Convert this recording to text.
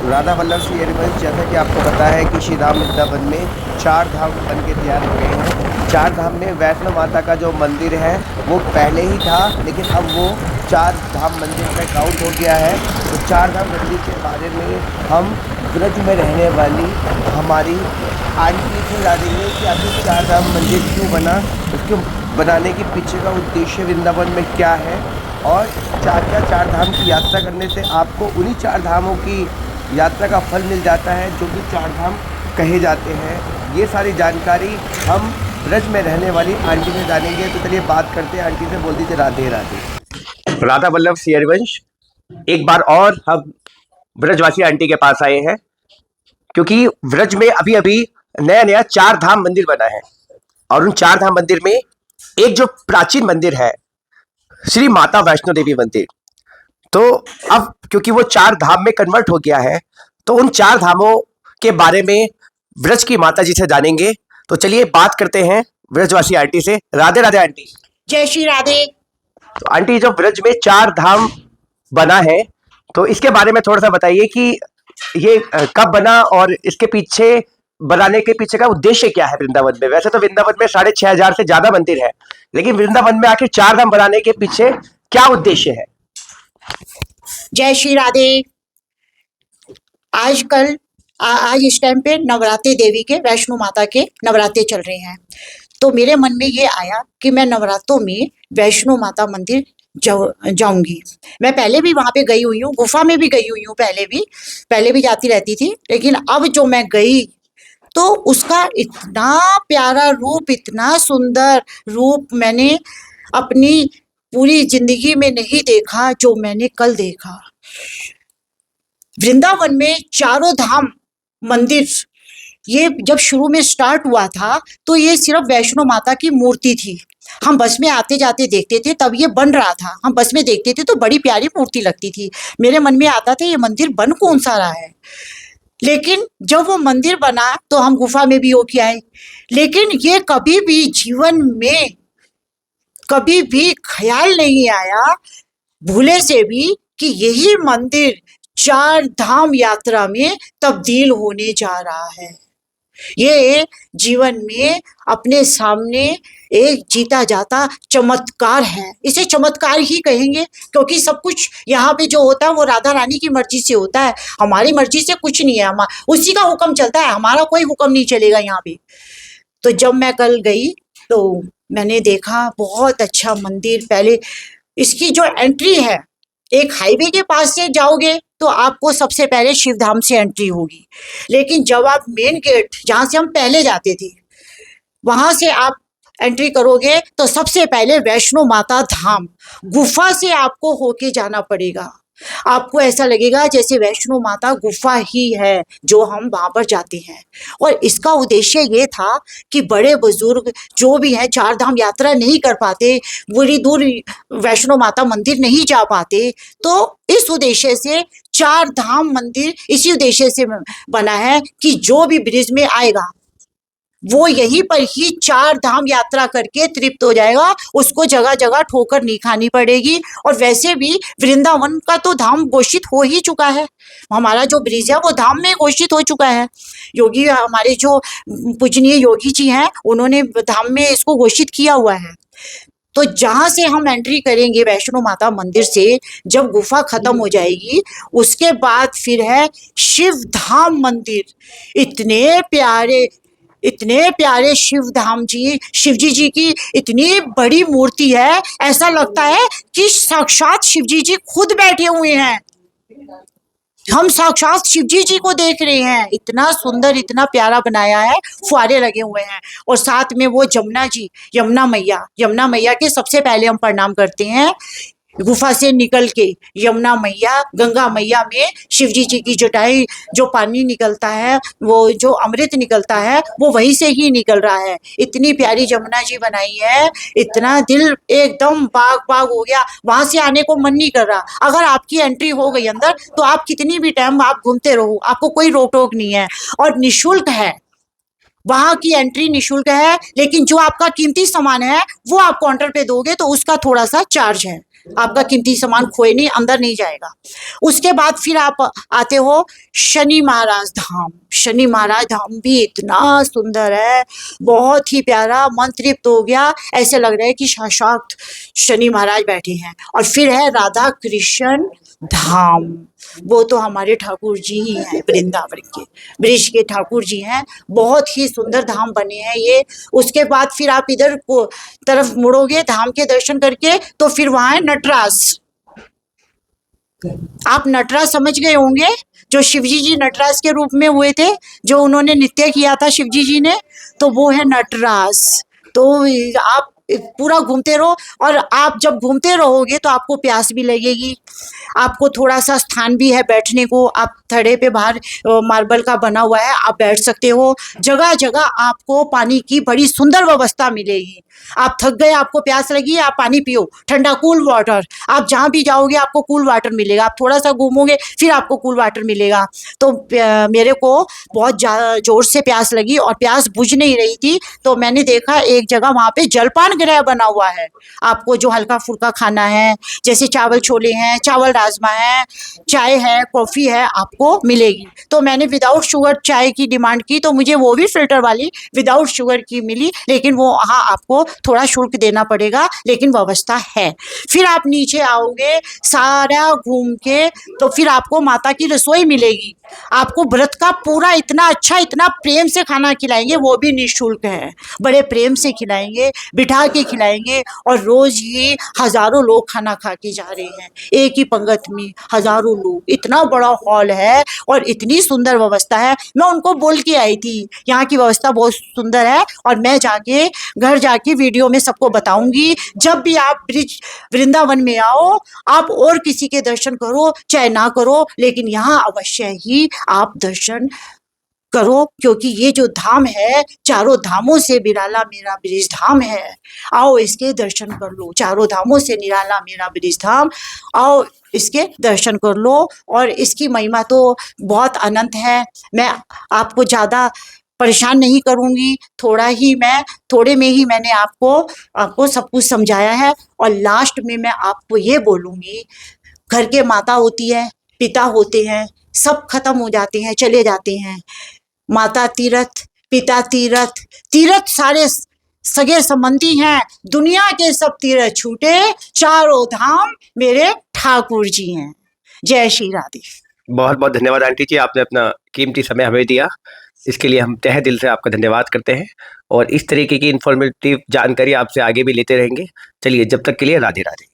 राधा वल्लभ श्री हरिवंश, जैसा कि आपको पता है कि श्री राम वृंदावन में 4 धाम बन के तैयार हो गए हैं। 4 धाम में वैष्णो माता का जो मंदिर है वो पहले ही था, लेकिन अब वो 4 धाम मंदिर में काउंट हो गया है। तो 4 धाम मंदिर के बारे में हम ब्रज में रहने वाली हमारी आंटी से जानेंगे कि आखिर 4 धाम मंदिर क्यों बना, उसके बनाने के पीछे का उद्देश्य वृंदावन में क्या है, और क्या 4 धाम की यात्रा करने से आपको उन्हीं 4 धामों की यात्रा का फल मिल जाता है जो कि 4 धाम कहे जाते हैं। ये सारी जानकारी हम ब्रज में रहने वाली आंटी से जानेंगे। तो चलिए बात करते हैं आंटी से। बोल दीजिए राधे राधे। राधा वल्लभ श्री हरिवंश, एक बार और हम ब्रजवासी आंटी के पास आए हैं, क्योंकि ब्रज में अभी अभी नया नया 4 धाम मंदिर बना है, और उन 4 धाम मंदिर में एक जो प्राचीन मंदिर है श्री माता वैष्णो देवी मंदिर, तो अब क्योंकि वो 4 धाम में कन्वर्ट हो गया है, तो उन 4 धामों के बारे में ब्रज की माता जी से जानेंगे। तो चलिए बात करते हैं ब्रजवासी आंटी से। राधे राधे आंटी। जय श्री राधे। तो आंटी, जो ब्रज में 4 धाम बना है, तो इसके बारे में थोड़ा सा बताइए कि ये कब बना और इसके पीछे बनाने के पीछे का उद्देश्य क्या है वृंदावन में। वैसे तो वृंदावन में 6,500 से ज्यादा मंदिर है, लेकिन वृंदावन में आखिर 4 धाम बनाने के पीछे क्या उद्देश्य है। जय श्री राधे। आजकल आज इस टाइम पे नवरात्रि देवी के, वैष्णो माता के नवरात्रे चल रहे हैं, तो मेरे मन में ये आया कि मैं नवरात्रों में वैष्णो माता मंदिर जाऊंगी। मैं पहले भी वहां पे गई हुई हूँ, गुफा में भी गई हुई हूँ, पहले भी जाती रहती थी, लेकिन अब जो मैं गई तो उसका इतना प्यारा रूप, इतना सुंदर रूप मैंने अपनी पूरी जिंदगी में नहीं देखा जो मैंने कल देखा। वृंदावन में 4 धाम मंदिर, ये जब शुरू में स्टार्ट हुआ था तो ये सिर्फ वैष्णो माता की मूर्ति थी। हम बस में आते जाते देखते थे, तब ये बन रहा था, हम बस में देखते थे तो बड़ी प्यारी मूर्ति लगती थी। मेरे मन में आता था ये मंदिर बन कौन सा रहा है, लेकिन जब वो मंदिर बना तो हम गुफा में भी होके आए, लेकिन ये कभी भी जीवन में कभी भी ख्याल नहीं आया भूले से भी कि यही मंदिर 4 धाम यात्रा में तब्दील होने जा रहा है। ये जीवन में अपने सामने एक जीता जाता चमत्कार है, इसे चमत्कार ही कहेंगे, क्योंकि सब कुछ यहाँ पे जो होता है वो राधा रानी की मर्जी से होता है। हमारी मर्जी से कुछ नहीं है, उसी का हुक्म चलता है, हमारा कोई हुक्म नहीं चलेगा यहाँ पे। तो जब मैं कल गई तो मैंने देखा बहुत अच्छा मंदिर। पहले इसकी जो एंट्री है, एक हाईवे के पास से जाओगे तो आपको सबसे पहले शिव धाम से एंट्री होगी, लेकिन जब आप मेन गेट जहाँ से हम पहले जाते थे वहां से आप एंट्री करोगे तो सबसे पहले वैष्णो माता धाम गुफा से आपको होके जाना पड़ेगा। आपको ऐसा लगेगा जैसे वैष्णो माता गुफा ही है जो हम वहां पर जाते हैं। और इसका उद्देश्य ये था कि बड़े बुजुर्ग जो भी हैं 4 धाम यात्रा नहीं कर पाते, बड़ी दूर वैष्णो माता मंदिर नहीं जा पाते, तो इस उद्देश्य से 4 धाम मंदिर इसी उद्देश्य से बना है कि जो भी ब्रिज में आएगा वो यहीं पर ही 4 धाम यात्रा करके तृप्त हो जाएगा, उसको जगह जगह ठोकर नहीं खानी पड़ेगी। और वैसे भी वृंदावन का तो धाम घोषित हो ही चुका है, हमारा जो ब्रिज है वो धाम में घोषित हो चुका है। योगी, हमारे जो पूजनीय योगी जी हैं, उन्होंने धाम में इसको घोषित किया हुआ है। तो जहां से हम एंट्री करेंगे वैष्णो माता मंदिर से, जब गुफा खत्म हो जाएगी उसके बाद फिर है शिव धाम मंदिर। इतने प्यारे शिव धाम जी, शिवजी जी की इतनी बड़ी मूर्ति है, ऐसा लगता है कि साक्षात शिवजी जी खुद बैठे हुए हैं, हम साक्षात शिवजी जी को देख रहे हैं। इतना सुंदर, इतना प्यारा बनाया है, फुहारे लगे हुए हैं, और साथ में वो जमुना जी, यमुना मैया के सबसे पहले हम प्रणाम करते हैं। गुफा से निकल के यमुना मैया, गंगा मैया में शिवजी जी की जटाई, जो पानी निकलता है, वो जो अमृत निकलता है, वो वहीं से ही निकल रहा है। इतनी प्यारी जमुना जी बनाई है, इतना दिल एकदम बाग हो गया, वहां से आने को मन नहीं कर रहा। अगर आपकी एंट्री हो गई अंदर तो आप कितनी भी टाइम आप घूमते रहो, आपको कोई रोक टोक नहीं है, और निःशुल्क है। वहां की एंट्री निःशुल्क है, लेकिन जो आपका कीमती सामान है वो आप काउंटर पे दोगे तो उसका थोड़ा सा चार्ज है। आपका कीमती सामान खोए नहीं, अंदर नहीं जाएगा। उसके बाद फिर आप आते हो शनि महाराज धाम। शनि महाराज धाम भी इतना सुंदर है, बहुत ही प्यारा, मन तृप्त हो गया, ऐसे लग रहा है कि साक्षात शनि महाराज बैठे हैं। और फिर है राधा कृष्ण धाम, वो तो हमारे ठाकुर जी ही हैं, वृंदावन के ब्रिज के ठाकुर जी हैं, बहुत ही सुंदर धाम बने हैं ये। उसके बाद फिर आप इधर को तरफ मुड़ोगे धाम के दर्शन करके तो फिर वहां है नटराज। आप नटराज समझ गए होंगे, जो शिवजी जी नटराज के रूप में हुए थे, जो उन्होंने नृत्य किया था शिवजी जी ने, तो वो है नटराज। तो आप पूरा घूमते रहो, और आप जब घूमते रहोगे तो आपको प्यास भी लगेगी। आपको थोड़ा सा स्थान भी है बैठने को, आप थड़े पे बाहर मार्बल का बना हुआ है, आप बैठ सकते हो। जगह जगह आपको पानी की बड़ी सुंदर व्यवस्था मिलेगी। आप थक गए, आपको प्यास लगी, आप पानी पियो, ठंडा कूल वाटर। आप जहाँ भी जाओगे आपको कूल वाटर मिलेगा। आप थोड़ा सा घूमोगे फिर आपको कूल वाटर मिलेगा। तो मेरे को बहुत जोर से प्यास लगी और प्यास बुझ नहीं रही थी, तो मैंने देखा एक जगह वहाँ पे जलपान गृह बना हुआ है। आपको जो हल्का फुल्का खाना है, जैसे चावल छोले हैं, चावल राजमा है, चाय है, कॉफ़ी है, आपको मिलेगी। तो मैंने विदाउट शुगर चाय की डिमांड की, तो मुझे वो भी फिल्टर वाली विदाउट शुगर की मिली, लेकिन वो हाँ आपको थोड़ा शुल्क देना पड़ेगा, लेकिन व्यवस्था है। फिर आप नीचे आओगे सारा घूम के, तो फिर आपको माता की रसोई मिलेगी। आपको व्रत का पूरा इतना अच्छा, इतना प्रेम से खाना खिलाएंगे, वो भी निःशुल्क है। बड़े प्रेम से खिलाएंगे, बिठा के खिलाएंगे, और रोज ही हजारों लोग खाना खा के जा रहे हैं, एक ही पंगत में हजारों लोग। इतना बड़ा हॉल है और इतनी सुंदर व्यवस्था है। मैं उनको बोल के आई थी यहाँ की व्यवस्था बहुत सुंदर है, और मैं जाके घर जाके वीडियो में सबको बताऊंगी। जब भी आप ब्रिज वृंदावन में आओ, आप और किसी के दर्शन करो चाहे ना करो, लेकिन यहाँ अवश्य ही आप दर्शन करो, क्योंकि ये जो धाम है चारों धामों से निराला मेरा ब्रिज धाम है। आओ इसके दर्शन कर लो, चारों धामों से निराला मेरा ब्रिज धाम, आओ इसके दर्शन कर लो। और इसकी महिमा तो बहुत अनंत है। मैं आपको ज़्यादा परेशान नहीं करूंगी, थोड़े में ही मैंने आपको सब कुछ समझाया है। और लास्ट में मैं आपको ये बोलूँगी, घर के माता होती है, पिता होते हैं, सब खत्म हो जाते हैं, चले जाते हैं। माता तीरथ, पिता तीरथ, तीरथ सारे सगे संबंधी हैं, दुनिया के सब तीरथ छूटे, चारों धाम मेरे ठाकुर जी हैं। जय श्री राधे। बहुत बहुत धन्यवाद आंटी जी, आपने अपना कीमती समय हमें दिया, इसके लिए हम तहे दिल से आपका धन्यवाद करते हैं। और इस तरीके की इन्फॉर्मेटिव जानकारी आपसे आगे भी लेते रहेंगे। चलिए, जब तक के लिए राधे राधे।